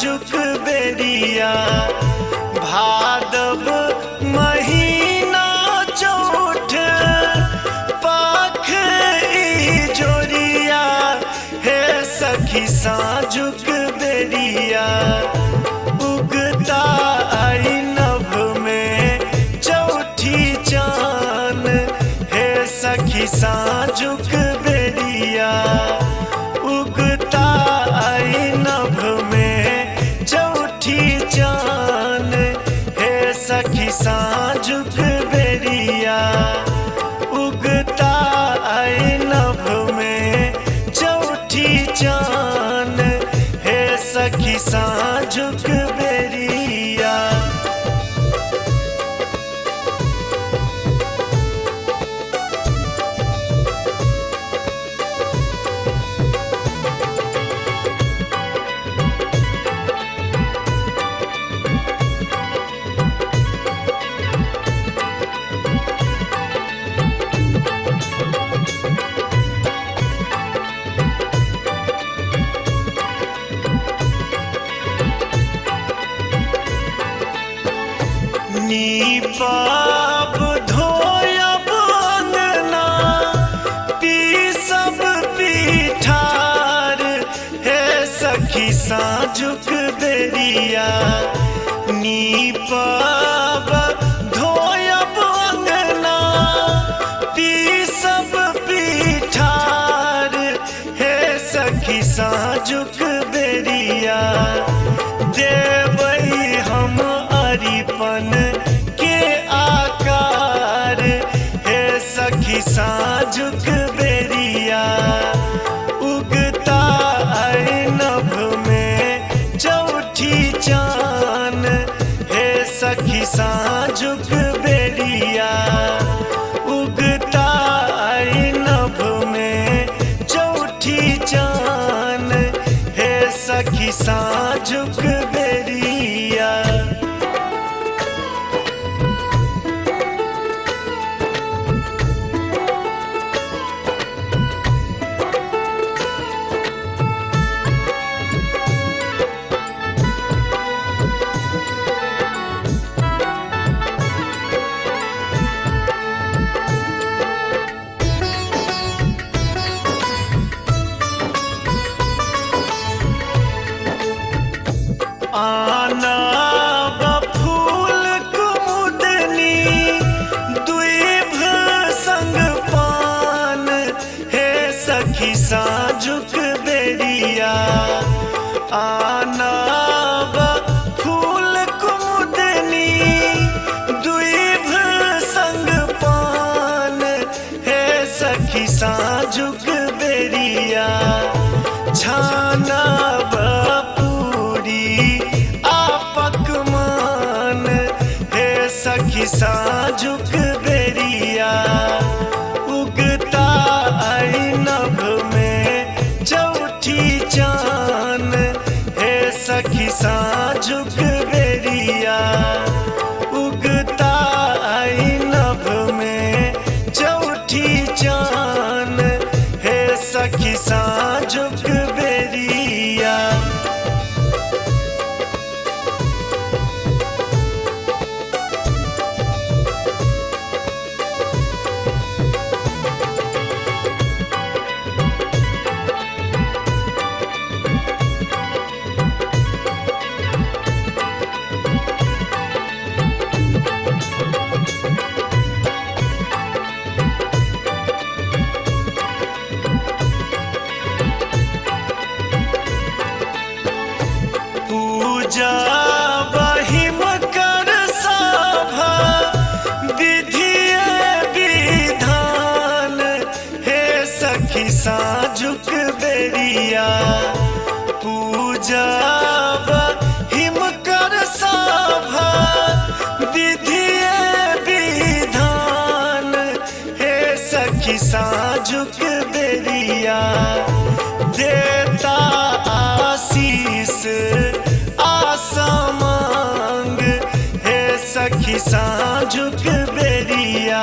साँझुक बेरिया भादव महीना चौठ पाख ई जोरिया हे सखी साँझुक बेरिया उगता आई नभ में चौठी चान हे सखी साँझुक बेरिया उगता आई नभ में चौठी चान हे सखी साँझुक बेरिया उगता आई नभ में चौठी चान हे सखी साँझुक बेरिया। नीपाब धोयब अंगना पीसब पीठार हे सखी साँझुक बेरिया नीपाब धोयब अंगना पीसब पीठार हे सखी साँझुक बेरिया देवई हम अरिपन के आकार हे सखी साँझुक बेरिया उगता आई नभ में चौठी चान हे सखी साँझुक बेरिया उगता आई नभ में चौठी चान हे सखी साँझुक बेरिया। आना बफूल कुमुदनी द्वीभ संग पान हे सखी साँझुक बेरिया आना बफूल कुमुदनी द्वीभ संग पान हे सखी साँझुक बेरिया छाना सखी साँझुक बेरिया उगता आई नभ में चौठी चान हे सखी साँझुक बेरिया उगता आई नभ में चौठी चान हे सखी साँझुक बेरिया। पूजा बहिम कर सभा विधिय विधान हे सखी साँझुक बेरिया पूजा बहिम कर सभा विधिय विधान हे सखी साँझुक बेरिया देता आशीष आसा मांग हे सखी साँझुक बेरिया